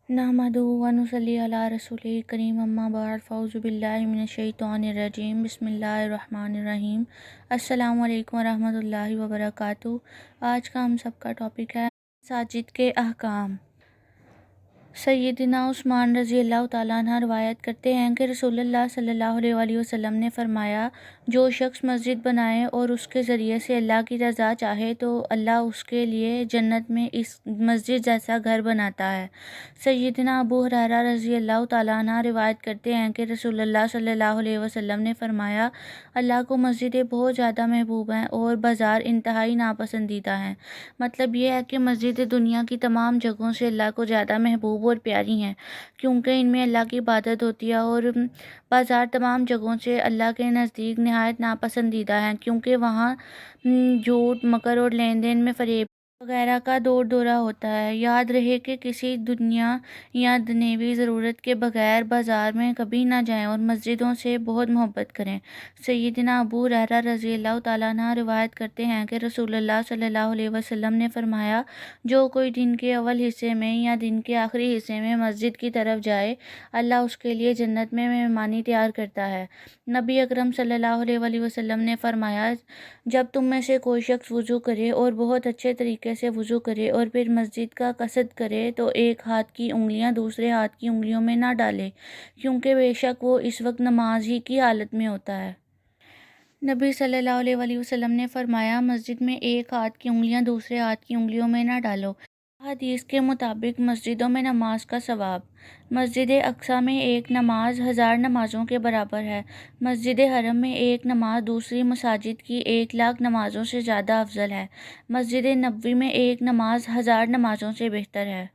नहमदुहु व नुसल्ली अला रसूलिल करीम अम्मा बाद फ़अऊज़ु बिल्लाहि मिनश शैतानिर रजीम बिस्मिल्लाहिर रहमानिर रहीम। अस्सलामु अलैकुम व रहमतुल्लाहि व बरकातुहू। आज का हम सबका टॉपिक है मसाजिद के अहकाम। सैयदना उस्मान रज़ी अल्लाह तआला अन्हु रवायत करते हैं कि रसूलुल्लाह सल्लल्लाहु अलैहि वसल्लम ने फरमाया, जो शख्स मस्जिद बनाए और उसके ज़रिए से अल्लाह की रज़ा चाहे तो अल्लाह उसके लिए जन्नत में इस मस्जिद जैसा घर बनाता है। सैयदना अबू हुरैरा रज़ी अल्लाह तआला अन्हु रिवायत करते हैं कि रसूलुल्लाह सल्लल्लाहु अलैहि वसल्लम ने फरमाया, अल्लाह को मस्जिदें बहुत ज़्यादा महबूब हैं और बाज़ार इंतहाई नापसंदीदा हैं। मतलब ये है कि मस्जिदें दुनिया की तमाम जगहों से अल्लाह को ज़्यादा महबूब और प्यारी हैं, क्योंकि इनमें अल्लाह की इबादत होती है। और बाज़ार तमाम जगहों से अल्लाह के नज़दीक नहायत नापसंदीदा हैं, क्योंकि वहाँ झूठ, मकर और लेन देन में फ़रेब वगैरह का दौर दौरा होता है। याद रहे कि किसी दुनिया या दुनियावी ज़रूरत के बगैर बाज़ार में कभी ना जाएं और मस्जिदों से बहुत मोहब्बत करें। सैयदना अबू हुरैरा रज़ी अल्लाह तआला अन्हु रिवायत करते हैं कि रसूलुल्लाह सल्लल्लाहु अलैहि वसल्लम ने फरमाया, जो कोई दिन के अव्वल हिस्से में या दिन के आखिरी हिस्से में मस्जिद की तरफ जाए, अल्लाह उसके लिए जन्नत में मेहमानी तैयार करता है। नबी अकरम सल्लल्लाहु अलैहि वसल्लम ने फरमाया, जब तुम में से कोई शख्स वज़ू करे और बहुत अच्छे तरीके से वज़ू करे और फिर मस्जिद का कसद करे तो एक हाथ की उंगलियां दूसरे हाथ की उंगलियों में ना डाले, क्योंकि बेशक वो इस वक्त नमाज ही की हालत में होता है। नबी सल्लल्लाहु अलैहि वसल्लम ने फरमाया, मस्जिद में एक हाथ की उंगलियां दूसरे हाथ की उंगलियों में ना डालो। हदीस के मुताबिक मस्जिदों में नमाज का सवाब। मस्जिद अक्सा में एक नमाज 1000 नमाज़ों के बराबर है। मस्जिद हरम में एक नमाज दूसरी मसाजिद की 1,00,000 नमाज़ों से ज़्यादा अफजल है। मस्जिद नबवी में एक नमाज 1000 नमाज़ों से बेहतर है।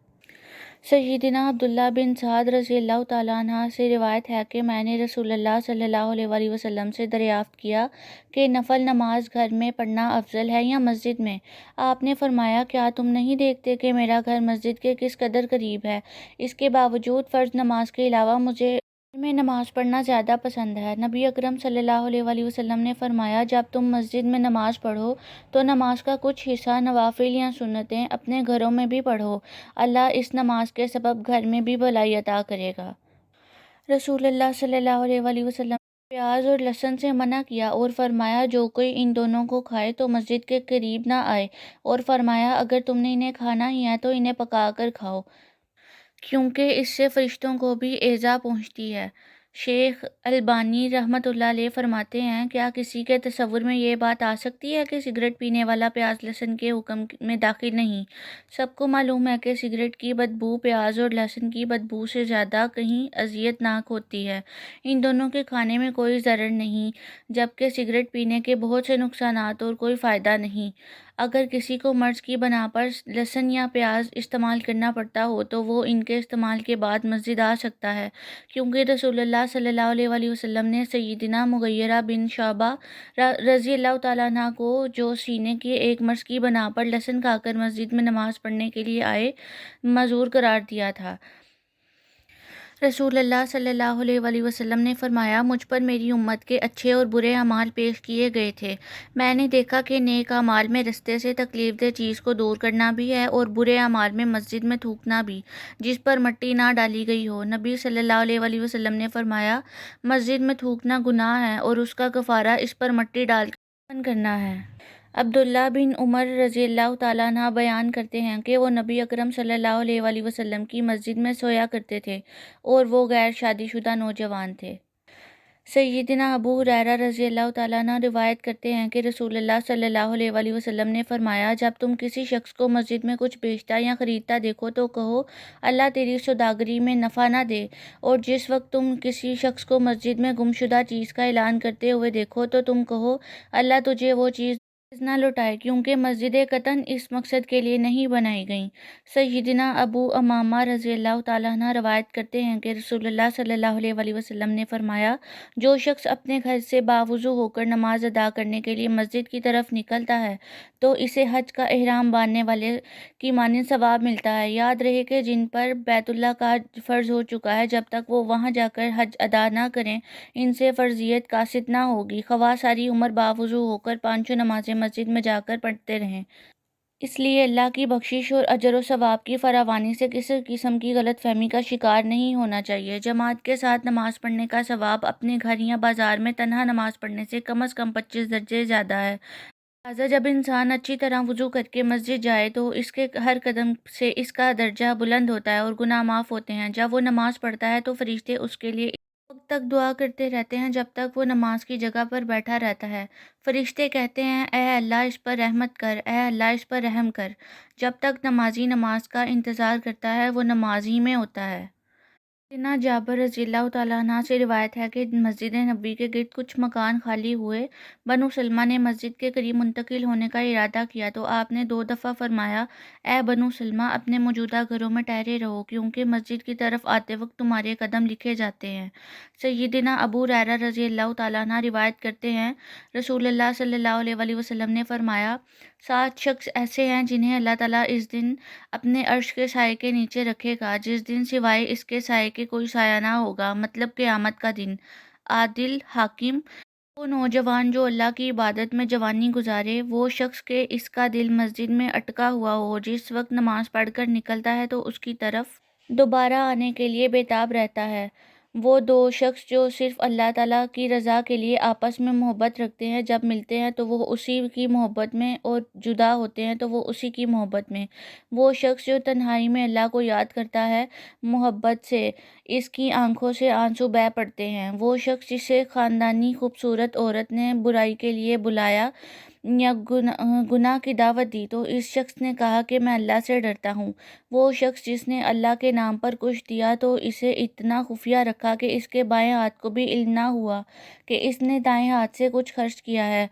सैयदना अब्दुल्ला बिन साद रज़ी अल्लाह तआला अन्हा से रिवायत है कि मैंने रसूलुल्लाह सल्लल्लाहु अलैहि वसल्लम से दरियाफ़्त किया कि नफल नमाज घर में पढ़ना अफजल है या मस्जिद में। आपने फरमाया, क्या तुम नहीं देखते कि मेरा घर मस्जिद के किस कदर करीब है? इसके बावजूद फ़र्ज़ नमाज के अलावा मुझे में नमाज पढ़ना ज़्यादा पसंद है। नबी अकरम सल्लल्लाहु अलैहि वसल्लम ने फरमाया, जब तुम मस्जिद में नमाज पढ़ो तो नमाज का कुछ हिस्सा नवाफिल या सुन्नतें अपने घरों में भी पढ़ो। अल्लाह इस नमाज के सबब घर में भी भलाई अता करेगा। रसूलुल्लाह सल्लल्लाहु अलैहि वसल्लम ने प्याज और लहसुन से मना किया और फरमाया, जो कोई इन दोनों को खाए तो मस्जिद के करीब ना आए। और फरमाया, अगर तुमने इन्हें खाना ही है तो इन्हें पका कर खाओ, क्योंकि इससे फरिश्तों को भी एज़ा पहुँचती है। शेख अलबानी रहमतुल्लाह अलैह फरमाते हैं, क्या किसी के तसव्वुर में ये बात आ सकती है कि सिगरेट पीने वाला प्याज लहसुन के हुक्म में दाखिल नहीं? सबको मालूम है कि सिगरेट की बदबू प्याज और लहसुन की बदबू से ज़्यादा कहीं अजियतनाक होती है। इन दोनों के खाने में कोई ज़रर नहीं, जबकि सिगरेट पीने के बहुत से नुकसानात और कोई फ़ायदा नहीं। अगर किसी को मर्ज़ की बना पर लहसुन या प्याज इस्तेमाल करना पड़ता हो तो वो इनके इस्तेमाल के बाद मस्जिद आ सकता है, क्योंकि रसूलुल्लाह सल्लल्लाहु अलैहि वसल्लम ने सय्यदना मुग़य्यरा बिन शअबा रज़ी अल्लाह तआला अन्हा को, जो सीने की एक मर्ज़ की बना पर लहसुन खाकर मस्जिद में नमाज़ पढ़ने के लिए आए, मज़ूर करार दिया था। रसूलुल्लाह सल्लल्लाहु अलैहि वसल्लम ने फरमाया, मुझ पर मेरी उम्मत के अच्छे और बुरे अमाल पेश किए गए थे। मैंने देखा कि नेक अमाल में रस्ते से तकलीफदेह चीज़ को दूर करना भी है और बुरे अमाल में मस्जिद में थूकना भी, जिस पर मिट्टी ना डाली गई हो। नबी सल्लल्लाहु अलैहि वसल्लम ने फरमाया, मस्जिद में थूकना गुनाह है और उसका कफ़ारा इस पर मिट्टी डालकर दफन करना है। अब्दुल्ला बिन उमर रज़ी अल्लाह तआला अन्हा बयान करते हैं कि वो नबी अकरम सल्लल्लाहु अलैहि वसल्लम की मस्जिद में सोया करते थे और वो गैर शादीशुदा नौजवान थे। सैयदना अबू हुरैरा रज़ी अल्लाह तआला अन्हु रिवायत करते हैं कि रसूलुल्लाह सल्लल्लाहु अलैहि वसल्लम ने फरमाया, जब तुम किसी शख्स को मस्जिद में कुछ बेचता या ख़रीदता देखो तो कहो, अल्लाह तेरी सौदागरी में नफ़ा ना दे। और जिस वक्त तुम किसी शख्स को मस्जिद में गुमशुदा चीज़ का ऐलान करते हुए देखो तो तुम कहो, अल्लाह तुझे वो चीज़ ना लौटाए, क्योंकि मस्जिदें कतन इस मकसद के लिए नहीं बनाई गईं। सय्यदना अबू अमामा रज़ी अल्लाह तआला अन्हु रवायत करते हैं कि रसूलुल्लाह सल्लल्लाहु अलैहि वसल्लम ने फरमाया, जो शख्स अपने घर से बावुज़ू होकर नमाज अदा करने के लिए मस्जिद की तरफ निकलता है तो इसे हज का एहराम बांधने वाले की मानिंद सवाब मिलता है। याद रहे कि जिन पर बैतुल्लाह का हज फ़र्ज़ हो चुका है, जब तक वो वहाँ जाकर हज अदा ना करें, इनसे फ़र्जियत कासिद ना होगी, ख़वाह सारी उम्र बावुज़ू होकर 5 नमाज़ें मस्जिद में जाकर पढ़ते रहें। اس لیے اللہ کی بخشش اور اجر و ثواب کی فراوانی سے کسی قسم کی غلط فہمی کا شکار نہیں ہونا چاہیے۔ جماعت کے ساتھ نماز پڑھنے کا ثواب اپنے گھر یا بازار میں تنہا نماز پڑھنے سے کم از کم 25 درجے زیادہ ہے۔ لہٰذا جب انسان اچھی طرح وضو کر کے مسجد جائے تو اس کے ہر قدم سے اس کا درجہ بلند ہوتا ہے اور گناہ معاف ہوتے ہیں۔ جب وہ نماز پڑھتا ہے تو فرشتے اس کے لیے اس وقت تک دعا کرتے رہتے ہیں جب تک وہ نماز کی جگہ پر بیٹھا رہتا ہے۔ فرشتے کہتے ہیں، اے اللہ اس پر رحمت کر، اے اللہ اس پر رحم کر۔ جب تک نمازی نماز کا انتظار کرتا ہے وہ نماز ہی میں ہوتا ہے۔ سیدنا جابر رضی اللہ تعالیٰ عنہ سے روایت ہے کہ مسجد نبی کے گرد کچھ مکان خالی ہوئے۔ بنو سلمہ نے مسجد کے قریب منتقل ہونے کا ارادہ کیا تو آپ نے 2 دفعہ فرمایا، اے بنو سلمہ اپنے موجودہ گھروں میں ٹھہرے رہو کیونکہ مسجد کی طرف آتے وقت تمہارے قدم لکھے جاتے ہیں۔ سیدنا ابو ہریرہ رضی اللہ تعالیٰ عنہ روایت کرتے ہیں، رسول اللہ صلی اللہ علیہ وآلہ وسلم نے فرمایا، 7 شخص ایسے ہیں جنہیں اللہ تعالیٰ اس دن اپنے عرش کے سائے کے نیچے رکھے گا جس دن سوائے اس کے سائے کے کوئی سایہ نہ ہوگا، مطلب قیامت کا دن۔ عادل، حاکم، وہ نوجوان جو اللہ کی عبادت میں جوانی گزارے، وہ شخص کہ اس کا دل مسجد میں اٹکا ہوا ہو، جس وقت نماز پڑھ کر نکلتا ہے تو اس کی طرف دوبارہ آنے کے لیے بےتاب رہتا ہے، وہ 2 شخص جو صرف اللہ تعالیٰ کی رضا کے لیے آپس میں محبت رکھتے ہیں، جب ملتے ہیں تو وہ اسی کی محبت میں اور جدا ہوتے ہیں تو وہ اسی کی محبت میں، وہ شخص جو تنہائی میں اللہ کو یاد کرتا ہے محبت سے، اس کی آنکھوں سے آنسو بہہ پڑتے ہیں، وہ شخص جسے خاندانی خوبصورت عورت نے برائی کے لیے بلایا یا گناہ کی دعوت دی تو اس شخص نے کہا کہ میں اللہ سے ڈرتا ہوں، وہ شخص جس نے اللہ کے نام پر کچھ دیا تو اسے اتنا خفیہ رکھا کہ اس کے بائیں ہاتھ کو بھی علم نہ ہوا کہ اس نے دائیں ہاتھ سے کچھ خرچ کیا ہے۔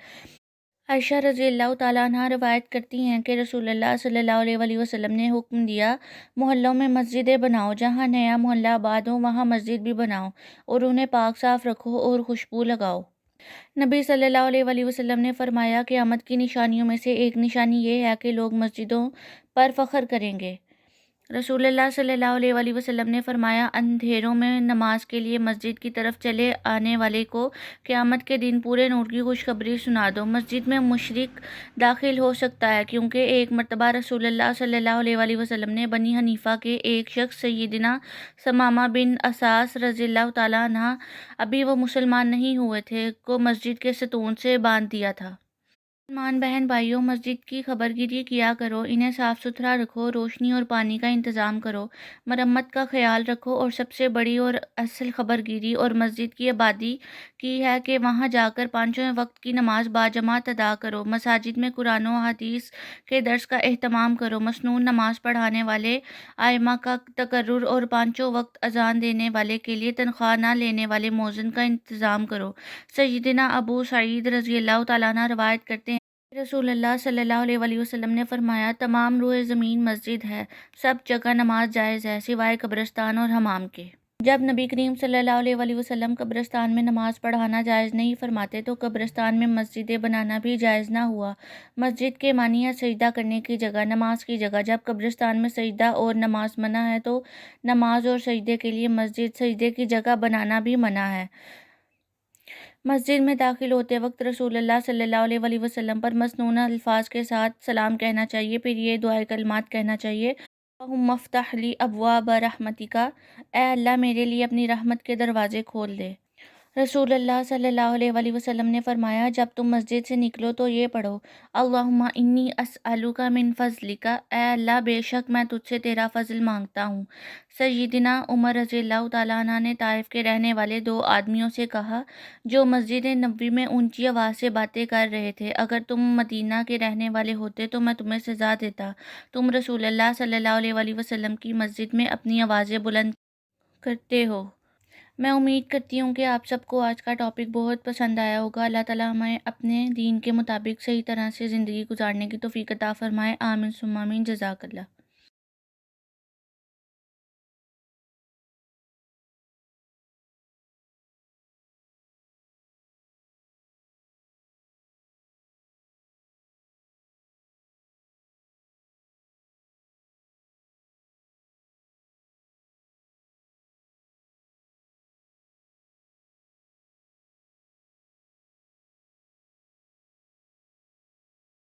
عائشہ رضی اللہ تعالیٰ عنہ روایت کرتی ہیں کہ رسول اللہ صلی اللہ علیہ وآلہ وسلم نے حکم دیا، محلوں میں مسجدیں بناؤ، جہاں نیا محلہ آباد ہو وہاں مسجد بھی بناؤ اور انہیں پاک صاف رکھو اور خوشبو لگاؤ۔ نبی صلی اللہ علیہ وآلہ وسلم نے فرمایا، قیامت کی نشانیوں میں سے ایک نشانی یہ ہے کہ لوگ مسجدوں پر فخر کریں گے۔ رسول اللہ صلی اللہ علیہ وآلہ وسلم نے فرمایا، اندھیروں میں نماز کے لیے مسجد کی طرف چلے آنے والے کو قیامت کے دن پورے نور کی خوشخبری سنا دو۔ مسجد میں مشرک داخل ہو سکتا ہے کیونکہ ایک مرتبہ رسول اللہ صلی اللہ علیہ وآلہ وسلم نے بنی حنیفہ کے ایک شخص سیدنا ثمامہ بن اساس رضی اللہ تعالیٰ عنہ، ابھی وہ مسلمان نہیں ہوئے تھے، کو مسجد کے ستون سے باندھ دیا تھا۔ مسلمان بہن بھائیوں، مسجد کی خبرگیری کیا کرو، انہیں صاف ستھرا رکھو، روشنی اور پانی کا انتظام کرو، مرمت کا خیال رکھو، اور سب سے بڑی اور اصل خبرگیری اور مسجد کی آبادی کی ہے کہ وہاں جا کر 5 وقت کی نماز باجماعت ادا کرو، مساجد میں قرآن و حدیث کے درس کا اہتمام کرو، مسنون نماز پڑھانے والے ائمہ کا تقرر اور 5 وقت اذان دینے والے کے لیے تنخواہ نہ لینے والے مؤذن کا انتظام کرو۔ سیدنا ابو سعید رضی اللہ تعالیٰ عنہ روایت کرتے ہیں، رسول اللہ صلی اللہ علیہ وآلہ وسلم نے فرمایا، تمام روئے زمین مسجد ہے، سب جگہ نماز جائز ہے سوائے قبرستان اور حمام کے۔ جب نبی کریم صلی اللہ علیہ وآلہ وسلم قبرستان میں نماز پڑھانا جائز نہیں فرماتے تو قبرستان میں مسجدیں بنانا بھی جائز نہ ہوا۔ مسجد کے معنی ہے سجدہ کرنے کی جگہ، نماز کی جگہ۔ جب قبرستان میں سجدہ اور نماز منع ہے تو نماز اور سجدے کے لیے مسجد سجدے کی جگہ بنانا بھی منع ہے۔ مسجد میں داخل ہوتے وقت رسول اللہ صلی اللہ علیہ وآلہ وسلم پر مسنون الفاظ کے ساتھ سلام کہنا چاہیے، پھر یہ دعائے کلمات کہنا چاہیے، اللہم افتح لی ابواب رحمتک، اے اللہ میرے لیے اپنی رحمت کے دروازے کھول دے۔ رسول اللہ صلی اللہ علیہ وآلہ وسلم نے فرمایا، جب تم مسجد سے نکلو تو یہ پڑھو، اللہم انی اسألک من فضلک، اے اللہ بے شک میں تجھ سے تیرا فضل مانگتا ہوں۔ سیدنا عمر رضی اللہ تعالیٰ عنہ نے طائف کے رہنے والے 2 آدمیوں سے کہا جو مسجد نبوی میں اونچی آواز سے باتیں کر رہے تھے، اگر تم مدینہ کے رہنے والے ہوتے تو میں تمہیں سزا دیتا، تم رسول اللہ صلی اللہ علیہ وآلہ وسلم کی مسجد میں اپنی آوازیں بلند کرتے ہو۔ میں امید کرتی ہوں کہ آپ سب کو آج کا ٹاپک بہت پسند آیا ہوگا۔ اللہ تعالیٰ ہمیں اپنے دین کے مطابق صحیح طرح سے زندگی گزارنے کی توفیق عطا فرمائے، آمین ثم آمین، جزاک اللہ۔